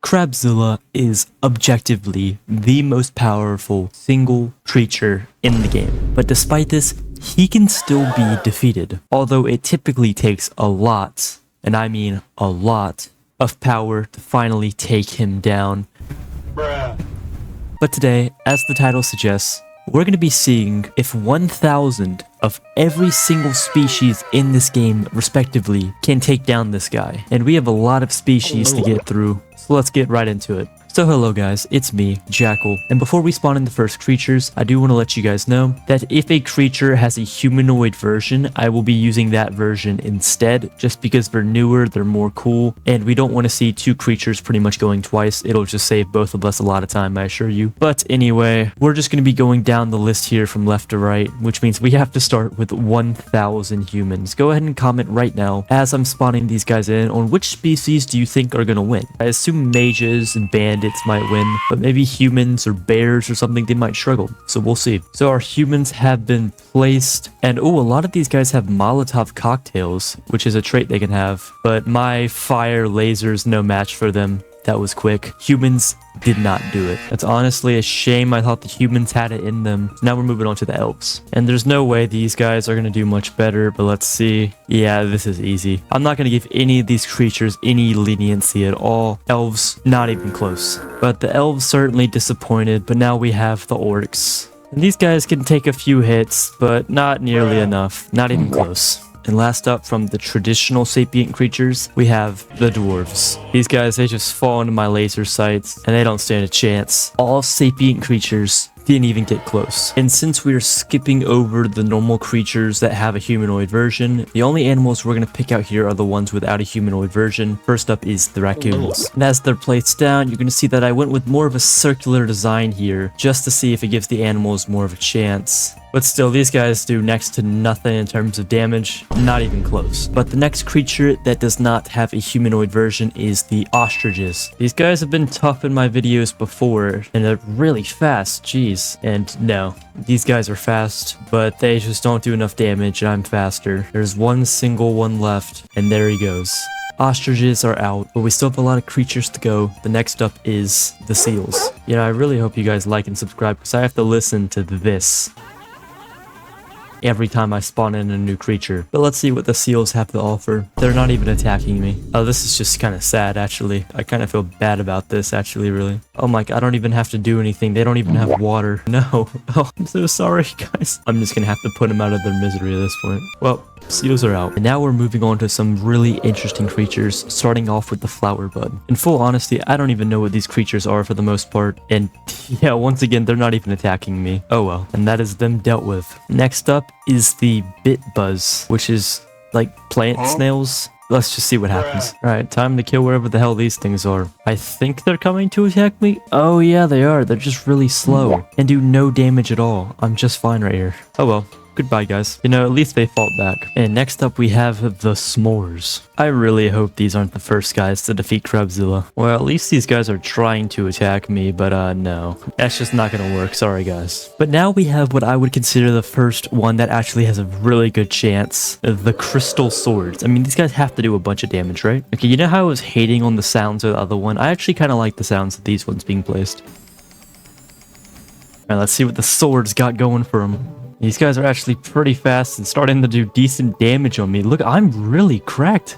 CRABZILLA is objectively the most powerful single creature in the game, but despite this, he can still be defeated, although it typically takes a lot, and I mean a lot, of power to finally take him down. Bruh. But today, as the title suggests, we're going to be seeing if 1,000 of every single species in this game, respectively, can take down this guy. And we have a lot of species to get through, so let's get right into it. So hello guys, it's me, Jackal, and before we spawn in the first creatures, I do want to let you guys know that if a creature has a humanoid version, I will be using that version instead, just because they're newer, they're more cool, and we don't want to see two creatures pretty much going twice. It'll just save both of us a lot of time, I assure you. But anyway, we're just going to be going down the list here from left to right, which means we have to start with 1,000 humans. Go ahead and comment right now, as I'm spawning these guys in, on which species do you think are going to win. I assume mages and bandits might win, but maybe humans or bears or something, they might struggle, so we'll see. So our humans have been placed, and oh, a lot of these guys have Molotov cocktails, which is a trait they can have, but my fire laser's no match for them. That was quick. Humans did not do it. That's honestly a shame. I thought the humans had it in them. Now we're moving on to the elves. And there's no way these guys are going to do much better, but let's see. Yeah, this is easy. I'm not going to give any of these creatures any leniency at all. Elves, not even close. But the elves certainly disappointed, but now we have the orcs. And these guys can take a few hits, but not nearly enough. Not even close. And last up from the traditional sapient creatures, we have the dwarves. These guys, they just fall into my laser sights, and they don't stand a chance. All sapient creatures didn't even get close. And since we're skipping over the normal creatures that have a humanoid version, the only animals we're going to pick out here are the ones without a humanoid version. First up is the raccoons. And as they're placed down, you're going to see that I went with more of a circular design here, just to see if it gives the animals more of a chance. But still, these guys do next to nothing in terms of damage, not even close. But the next creature that does not have a humanoid version is the ostriches. These guys have been tough in my videos before, and they're really fast, jeez. And no, these guys are fast, but they just don't do enough damage, and I'm faster. There's one single one left, and there he goes. Ostriches are out, but we still have a lot of creatures to go. The next up is the seals. You know, I really hope you guys like and subscribe, because I have to listen to this every time I spawn in a new creature. But let's see what the seals have to offer. They're not even attacking me. Oh, this is just kind of sad, actually. I kind of feel bad about this, actually, really. Oh my god, I don't even have to do anything. They don't even have water. No. Oh, I'm so sorry, guys. I'm just gonna have to put them out of their misery at this point. Well, seals are out. And now we're moving on to some really interesting creatures, starting off with the flower bud. In full honesty, I don't even know what these creatures are for the most part. And yeah, once again, they're not even attacking me. Oh well. And that is them dealt with. Next up is the bit buzz, which is like plant snails. Let's just see what happens. Alright, time to kill wherever the hell these things are. I think they're coming to attack me. Oh yeah, they are. They're just really slow and do no damage at all. I'm just fine right here. Oh well. Goodbye, guys. You know, at least they fought back. And next up, we have the s'mores. I really hope these aren't the first guys to defeat CRABZILLA. Well, at least these guys are trying to attack me, but no. That's just not gonna work. Sorry, guys. But now we have what I would consider the first one that actually has a really good chance. The crystal swords. I mean, these guys have to do a bunch of damage, right? Okay, you know how I was hating on the sounds of the other one? I actually kind of like the sounds of these ones being placed. Alright, let's see what the swords got going for them. These guys are actually pretty fast and starting to do decent damage on me. Look, I'm really cracked.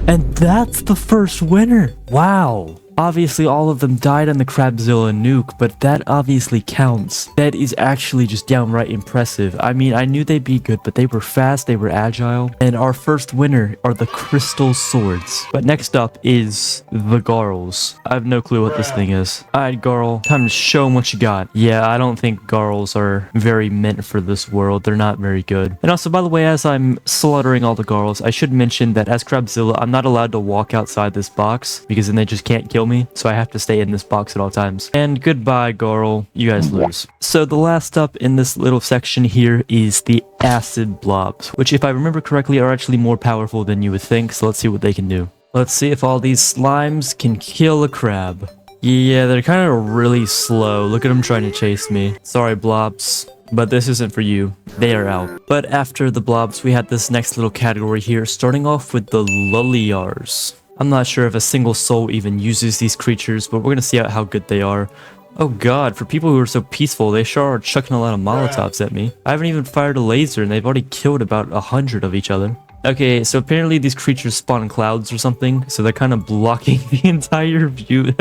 And that's the first winner. Wow. Obviously, all of them died on the CRABZILLA nuke, but that obviously counts. That is actually just downright impressive. I mean, I knew they'd be good, but they were fast, they were agile, and our first winner are the crystal swords. But next up is the Garls. I have no clue what this thing is. Alright, Garl, time to show them what you got. Yeah, I don't think Garls are very meant for this world. They're not very good. And also, by the way, as I'm slaughtering all the Garls, I should mention that as CRABZILLA, I'm not allowed to walk outside this box, because then they just can't kill me, so I have to stay in this box at all times. And goodbye, Garl. You guys lose. So the last up in this little section here is the acid blobs, which, if I remember correctly, are actually more powerful than you would think, so let's see what they can do. Let's see if all these slimes can kill a crab. Yeah, they're kind of really slow. Look at them trying to chase me. Sorry, blobs, but this isn't for you. They are out. But after the blobs, we had this next little category here, starting off with the lulliars. I'm not sure if a single soul even uses these creatures, but we're gonna see how good they are. Oh god, for people who are so peaceful, they sure are chucking a lot of Molotovs at me. I haven't even fired a laser and they've already killed about 100 of each other. Okay, so apparently these creatures spawn in clouds or something, so they're kind of blocking the entire view.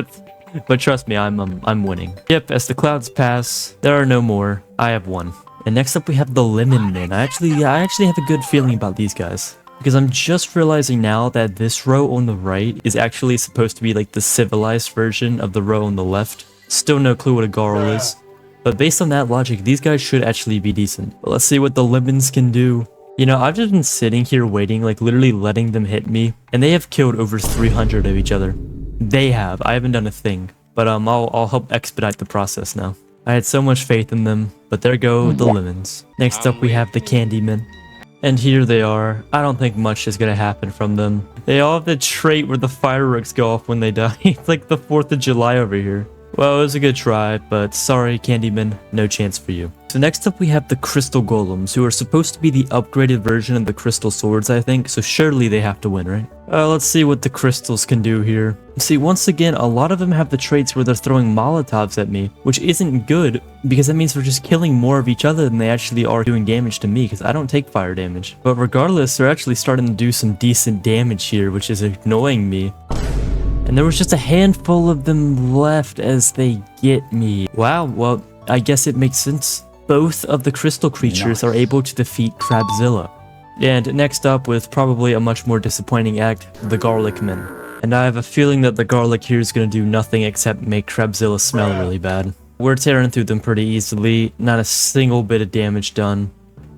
But trust me, I'm winning. Yep, as the clouds pass, there are no more. I have one. And next up we have the Lemon Men. I actually have a good feeling about these guys. Because I'm just realizing now that this row on the right is actually supposed to be like the civilized version of the row on the left. Still no clue what a Garl is. But based on that logic, these guys should actually be decent. But let's see what the Lemons can do. You know, I've just been sitting here waiting, like literally letting them hit me. And they have killed over 300 of each other. They have. I haven't done a thing. But I'll help expedite the process now. I had so much faith in them. But there go the Lemons. Next up we have the Candymen. And here they are. I don't think much is gonna happen from them. They all have the trait where the fireworks go off when they die. It's like the 4th of July over here. Well, it was a good try, but sorry, Candyman, no chance for you. So next up we have the Crystal Golems, who are supposed to be the upgraded version of the Crystal Swords, I think, so surely they have to win, right? Let's see what the Crystals can do here. See, once again, a lot of them have the traits where they're throwing Molotovs at me, which isn't good, because that means they're just killing more of each other than they actually are doing damage to me, because I don't take fire damage. But regardless, they're actually starting to do some decent damage here, which is annoying me. And there was just a handful of them left as they get me. Wow, well, I guess it makes sense. Both of the crystal creatures are able to defeat CRABZILLA. And next up, with probably a much more disappointing act, the Garlic Men. And I have a feeling that the garlic here is going to do nothing except make CRABZILLA smell really bad. We're tearing through them pretty easily, not a single bit of damage done.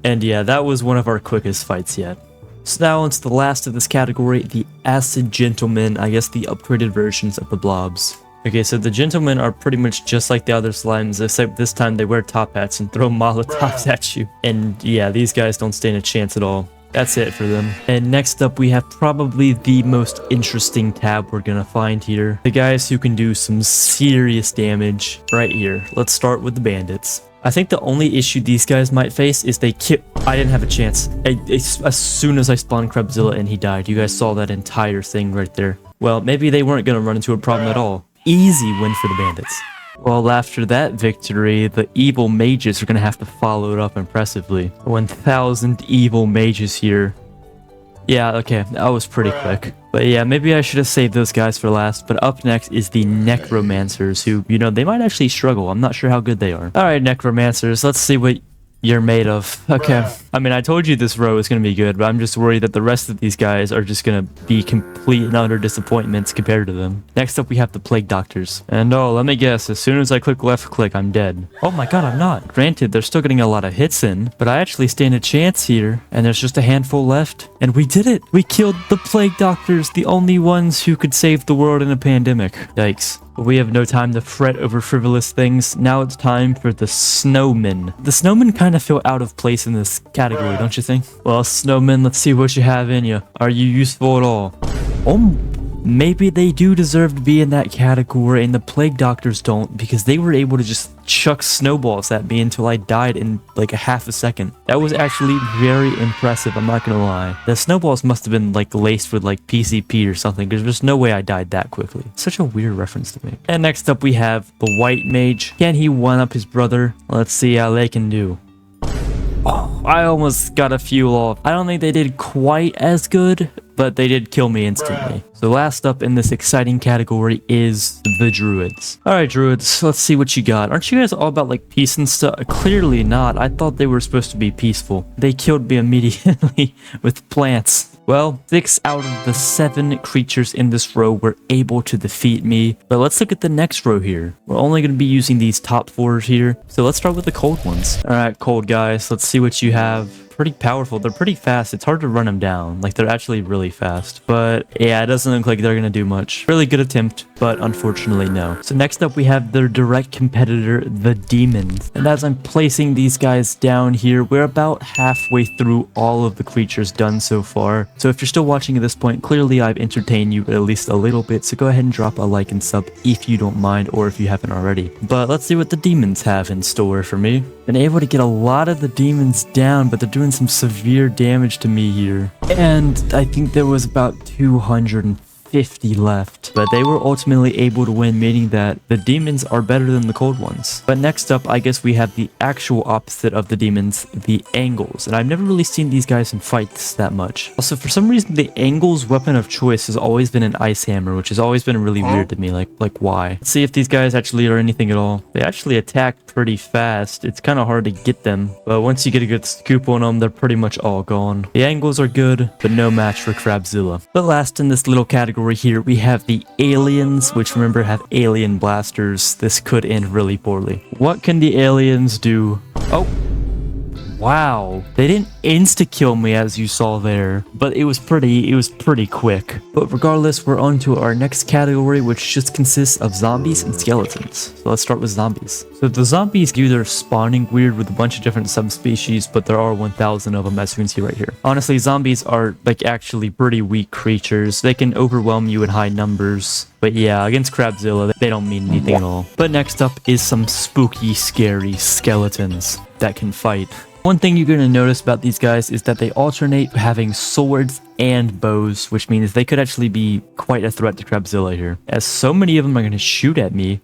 And yeah, that was one of our quickest fights yet. So now into the last of this category, the Acid Gentlemen, I guess the upgraded versions of the Blobs. Okay, so the Gentlemen are pretty much just like the other slimes, except this time they wear top hats and throw Molotovs at you. And yeah, these guys don't stand a chance at all. That's it for them. And next up, we have probably the most interesting tab we're gonna find here. The guys who can do some serious damage right here. Let's start with the Bandits. I think the only issue these guys might face is they kill. I didn't have a chance. As soon as I spawned CRABZILLA and he died, you guys saw that entire thing right there. Well, maybe they weren't going to run into a problem at all. Easy win for the Bandits. Well, after that victory, the evil mages are going to have to follow it up impressively. 1,000 evil mages here. Yeah, okay, that was pretty quick. But yeah, maybe I should have saved those guys for last. But up next is the Necromancers, who, you know, they might actually struggle. I'm not sure how good they are. Alright, Necromancers, let's see what you're made of. Okay. I mean, I told you this row is going to be good, but I'm just worried that the rest of these guys are just going to be complete and utter disappointments compared to them. Next up, we have the Plague Doctors. And oh, let me guess, as soon as I click left click, I'm dead. Oh my god, I'm not. Granted, they're still getting a lot of hits in, but I actually stand a chance here, and there's just a handful left. And we did it! We killed the Plague Doctors, the only ones who could save the world in a pandemic. Yikes. But we have no time to fret over frivolous things. Now it's time for the Snowmen. The Snowmen kind of feel out of place in this category, don't you think? Well, Snowmen, let's see what you have in you. Are you useful at all? Oh, maybe they do deserve to be in that category, and the Plague Doctors don't, because they were able to just chuck snowballs at me until I died in like a half a second. That was actually very impressive, I'm not gonna lie. The snowballs must have been like laced with like PCP or something, because there's no way I died that quickly. Such a weird reference to make. And next up we have the White Mage. Can he one-up his brother? Let's see how they can do. Oh, I almost got a few off. I don't think they did quite as good, but they did kill me instantly. So last up in this exciting category is the Druids. Alright, Druids, let's see what you got. Aren't you guys all about like peace and stuff? Clearly not. I thought they were supposed to be peaceful. They killed me immediately with plants. Well, 6 out of the 7 creatures in this row were able to defeat me. But let's look at the next row here. We're only going to be using these top 4 here. So let's start with the cold ones. Alright, cold guys, let's see what you have. Pretty powerful. They're pretty fast. It's hard to run them down. Like, they're actually really fast. But yeah, it doesn't look like they're gonna do much. Really good attempt, but unfortunately no. So next up we have their direct competitor, the Demons. And as I'm placing these guys down here, we're about halfway through all of the creatures done so far. So if you're still watching at this point, clearly I've entertained you at least a little bit. So go ahead and drop a like and sub if you don't mind, or if you haven't already. But let's see what the Demons have in store for me. Been able to get a lot of the Demons down, but they're doing some severe damage to me here. And I think there was about 250 50 left. But they were ultimately able to win, meaning that the demons are better than the cold ones. But next up, I guess we have the actual opposite of the demons, the angles. And I've never really seen these guys in fights that much. Also, for some reason, the angles weapon of choice has always been an ice hammer, which has always been really weird to me. Like why? Let's see if these guys actually are anything at all. They actually attack pretty fast. It's kind of hard to get them, but once you get a good scoop on them, they're pretty much all gone. The angles are good, but no match for CRABZILLA. But last in this little category here, we have the aliens, which remember have alien blasters. This could end really poorly. What can the aliens do? Oh, wow, they didn't insta-kill me as you saw there, but it was pretty quick. But regardless, we're on to our next category, which just consists of zombies and skeletons. So let's start with zombies. So the zombies do their spawning weird with a bunch of different subspecies, but there are 1,000 of them, as you can see right here. Honestly, zombies are like actually pretty weak creatures. They can overwhelm you in high numbers. But yeah, against CRABZILLA, they don't mean anything at all. But next up is some spooky, scary skeletons that can fight. One thing you're going to notice about these guys is that they alternate having swords and bows, which means they could actually be quite a threat to CRABZILLA here, as so many of them are going to shoot at me.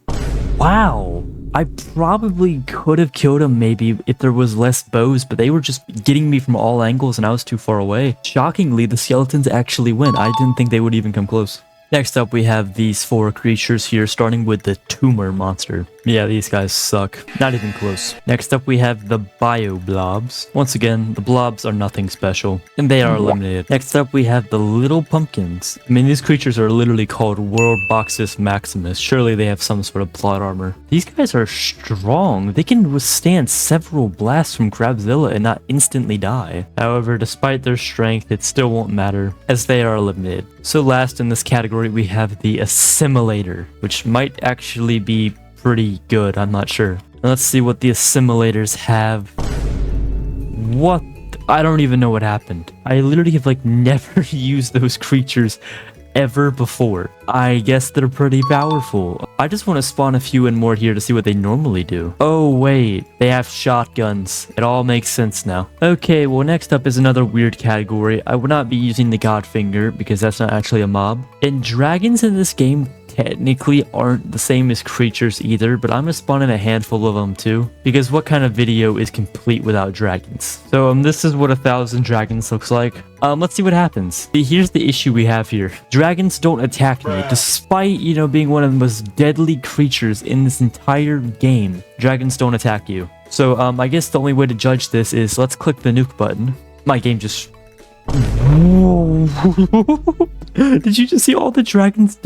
Wow, I probably could have killed them maybe if there was less bows, but they were just getting me from all angles and I was too far away. Shockingly, the skeletons actually win. I didn't think they would even come close. Next up, we have these 4 creatures here, starting with the tumor monster. Yeah, these guys suck. Not even close. Next up, we have the blobs. Once again, the blobs are nothing special, and they are eliminated. Next up, we have the little pumpkins. I mean, these creatures are literally called WorldBox's Maximus. Surely they have some sort of plot armor. These guys are strong. They can withstand several blasts from CRABZILLA and not instantly die. However, despite their strength, it still won't matter, as they are eliminated. So last in this category, we have the assimilator, which might actually be pretty good. I'm not sure. Let's see what the assimilators have. What? I don't even know what happened. I literally have like never used those creatures ever before. I guess they're pretty powerful. I just want to spawn a few in more here to see what they normally do. Oh wait, they have shotguns. It all makes sense now. Okay, well next up is another weird category. I would not be using the Godfinger because that's not actually a mob. And dragons in this game technically aren't the same as creatures either, but I'm gonna spawn in a handful of them too, because what kind of video is complete without dragons? So this is what 1,000 dragons looks like. Let's see what happens. Here's the issue we have here. Dragons don't attack me, despite, you know, being one of the most deadly creatures in this entire game. Dragons don't attack you. So I guess the only way to judge this is let's click the nuke button. My game just... Whoa. Did you just see all the dragons?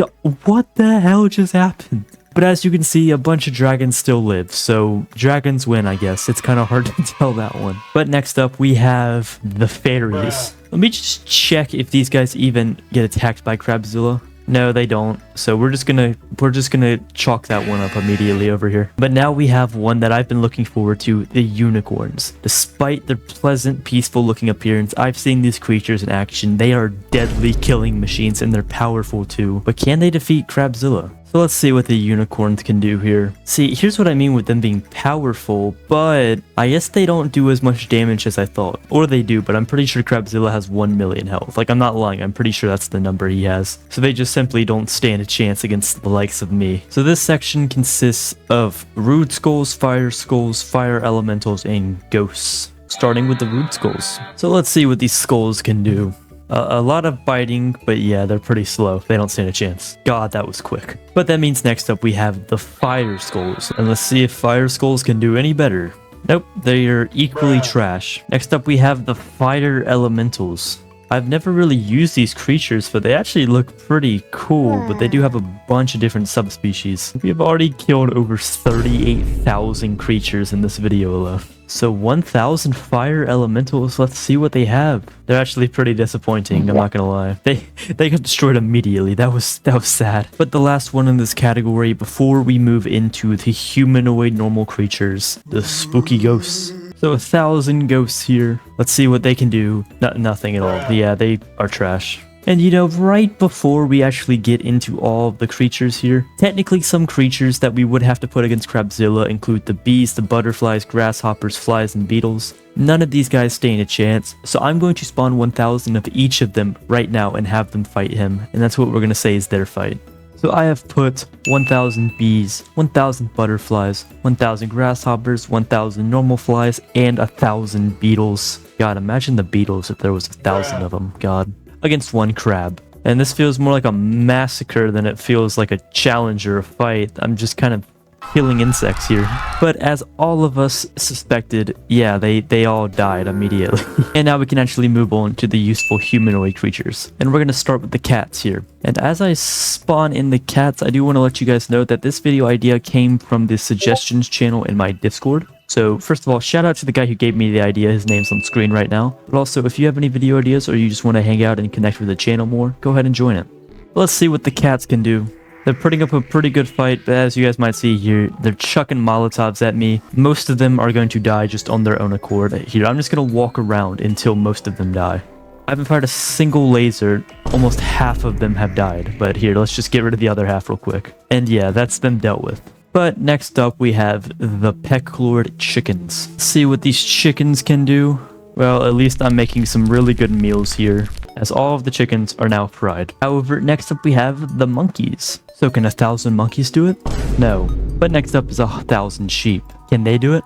What the hell just happened? But as you can see, a bunch of dragons still live, so dragons win, I guess. It's kind of hard to tell that one. But next up, we have the fairies. Let me just check if these guys even get attacked by CRABZILLA. No, they don't. So we're just gonna chalk that one up immediately over here. But now we have one that I've been looking forward to, the unicorns. Despite their pleasant, peaceful looking appearance, I've seen these creatures in action. They are deadly killing machines and they're powerful too. But can they defeat CRABZILLA? So let's see what the unicorns can do here. See, here's what I mean with them being powerful, but I guess they don't do as much damage as I thought. Or they do, but I'm pretty sure CRABZILLA has 1 million health. Like, I'm not lying, I'm pretty sure that's the number he has. So they just simply don't stand a chance against the likes of me. So this section consists of rude skulls, fire elementals, and ghosts. Starting with the rude skulls. So let's see what these skulls can do. A lot of biting, but yeah, they're pretty slow. They don't stand a chance. God, that was quick. But that means next up we have the fire skulls. And let's see if fire skulls can do any better. Nope, they are equally trash. Next up we have the fire elementals. I've never really used these creatures, but they actually look pretty cool, but they do have a bunch of different subspecies. We have already killed over 38,000 creatures in this video alone. So 1,000 fire elementals, let's see what they have. They're actually pretty disappointing, I'm not gonna lie. They got destroyed immediately, that was sad. But the last one in this category before we move into the humanoid normal creatures, the spooky ghosts. So 1,000 ghosts here. Let's see what they can do. Nothing at all. Yeah, they are trash. And you know, right before we actually get into all of the creatures here, technically some creatures that we would have to put against CRABZILLA include the bees, the butterflies, grasshoppers, flies, and beetles. None of these guys stand a chance, so I'm going to spawn 1,000 of each of them right now and have them fight him, and that's what we're going to say is their fight. So I have put 1,000 bees, 1,000 butterflies, 1,000 grasshoppers, 1,000 normal flies, and 1,000 beetles. God, imagine the beetles if there was 1,000 of them, God. Against one crab. And this feels more like a massacre than it feels like a challenge or a fight. I'm just kind of killing insects here. But as all of us suspected, yeah, they all died immediately. And now we can actually move on to the useful humanoid creatures. And we're going to start with the cats here. And as I spawn in the cats, I do want to let you guys know that this video idea came from the suggestions channel in my Discord. So first of all, shout out to the guy who gave me the idea. His name's on screen right now. But also, if you have any video ideas or you just want to hang out and connect with the channel more, go ahead and join it. Let's see what the cats can do. They're putting up a pretty good fight, but as you guys might see here, they're chucking Molotovs at me. Most of them are going to die just on their own accord. Here, I'm just going to walk around until most of them die. I haven't fired a single laser. Almost half of them have died. But here, let's just get rid of the other half real quick. And yeah, that's them dealt with. But next up, we have the Pecklord chickens. See what these chickens can do? Well, at least I'm making some really good meals here, as all of the chickens are now fried. However, next up we have the monkeys. So can 1,000 monkeys do it? No. But next up is 1,000 sheep. Can they do it?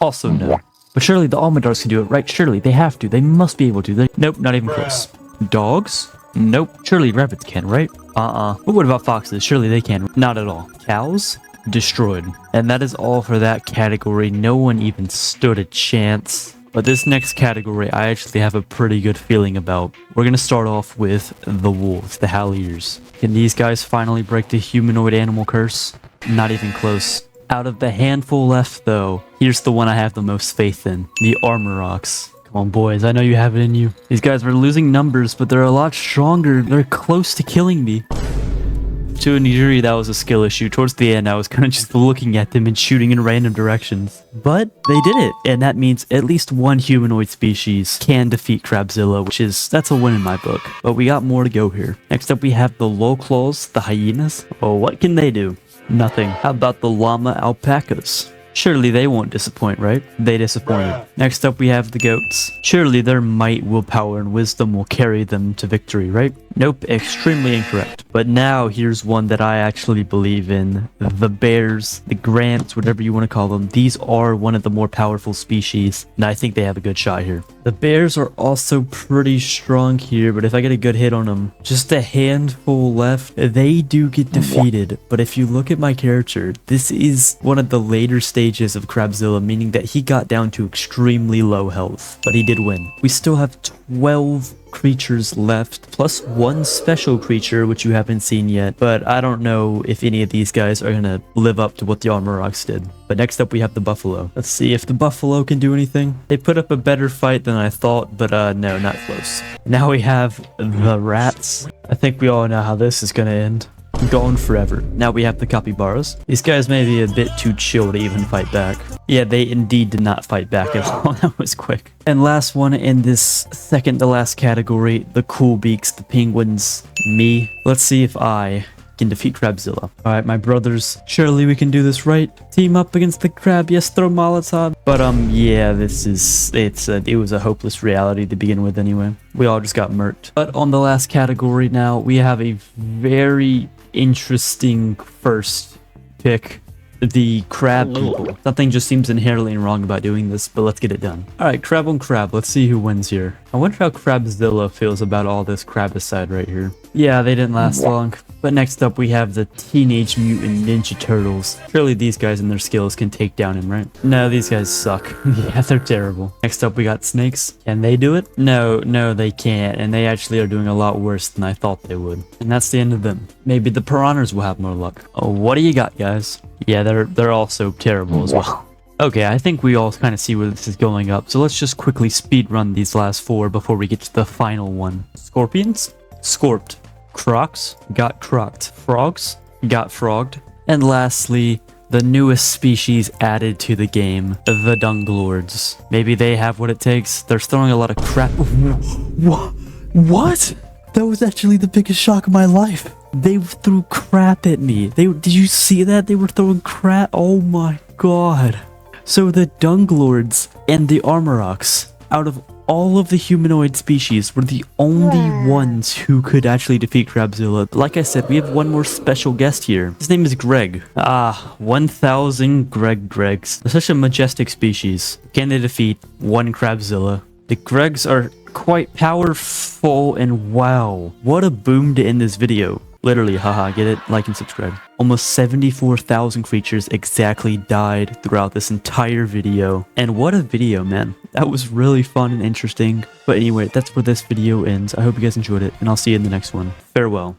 Also no. But surely the almondars can do it, right? Surely they have to. They must be able to. Nope, not even close. Dogs? Nope. Surely rabbits can, right? But what about foxes? Surely they can. Not at all. Cows? Destroyed. And that is all for that category. No one even stood a chance. But this next category, I actually have a pretty good feeling about. We're going to start off with the wolves, the Halliers. Can these guys finally break the humanoid animal curse? Not even close. Out of the handful left, though, here's the one I have the most faith in. The Armorocs. Come on, boys. I know you have it in you. These guys were losing numbers, but they're a lot stronger. They're close to killing me. To a degree, that was a skill issue. Towards the end, I was kind of just looking at them and shooting in random directions. But they did it, and that means at least one humanoid species can defeat CRABZILLA, that's a win in my book. But we got more to go here. Next up, we have the Lowclaws, the hyenas. Oh, what can they do? Nothing. How about the llama alpacas? Surely they won't disappoint, right? They disappointed. Next up, we have the goats. Surely their might, willpower, and wisdom will carry them to victory, right? Nope, extremely incorrect. But now here's one that I actually believe in. The bears, the grants, whatever you want to call them. These are one of the more powerful species, and I think they have a good shot here. The bears are also pretty strong here, but if I get a good hit on them, just a handful left, they do get defeated. But if you look at my character, this is one of the later stages of CRABZILLA, meaning that he got down to extremely low health, but he did win. We still have 12 creatures left, plus one special creature which you haven't seen yet, but I don't know if any of these guys are gonna live up to what the Armorocs did. But next up we have the buffalo. Let's see if the buffalo can do anything. They put up a better fight than I thought, but no, not close. Now we have the rats. I think we all know how this is gonna end. Gone forever. Now we have the capybaras. These guys may be a bit too chill to even fight back. Yeah, they indeed did not fight back at all. That was quick. And last one in this second to last category, the cool beaks, the penguins, me. Let's see if I can defeat CRABZILLA. Alright, my brothers, surely we can do this, right? Team up against the crab, yes, throw Molotov. But yeah, it was a hopeless reality to begin with anyway. We all just got murked. But on the last category now, we have a very interesting first pick. The crab people. Something just seems inherently wrong about doing this, but let's get it done. Alright, crab on crab. Let's see who wins here. I wonder how CRABZILLA feels about all this crabicide right here. Yeah, they didn't last long. But next up, we have the Teenage Mutant Ninja Turtles. Surely these guys and their skills can take down him, right? No, these guys suck. Yeah, they're terrible. Next up, we got snakes. Can they do it? No, they can't. And they actually are doing a lot worse than I thought they would. And that's the end of them. Maybe the piranhas will have more luck. Oh, what do you got, guys? Yeah, they're also terrible as well. Okay, I think we all kind of see where this is going up. So let's just quickly speed run these last four before we get to the final one. Scorpions? Scorped. Crocs? Got crocked. Frogs? Got frogged. And lastly, the newest species added to the game, the Dunglords. Maybe they have what it takes. They're throwing a lot of crap. What? That was actually the biggest shock of my life. They threw crap at me. Did you see that? They were throwing crap. Oh my god. So the Dunglords and the Armorocs, out of all of the humanoid species, were the only ones who could actually defeat CRABZILLA. Like I said, we have one more special guest here. His name is Greg. 1,000 Gregs. They're such a majestic species. Can they defeat one CRABZILLA? The Gregs are quite powerful, and wow, what a boom to end this video. Literally, haha, get it? Like and subscribe. Almost 74,000 creatures exactly died throughout this entire video. And what a video, man. That was really fun and interesting. But anyway, that's where this video ends. I hope you guys enjoyed it, and I'll see you in the next one. Farewell.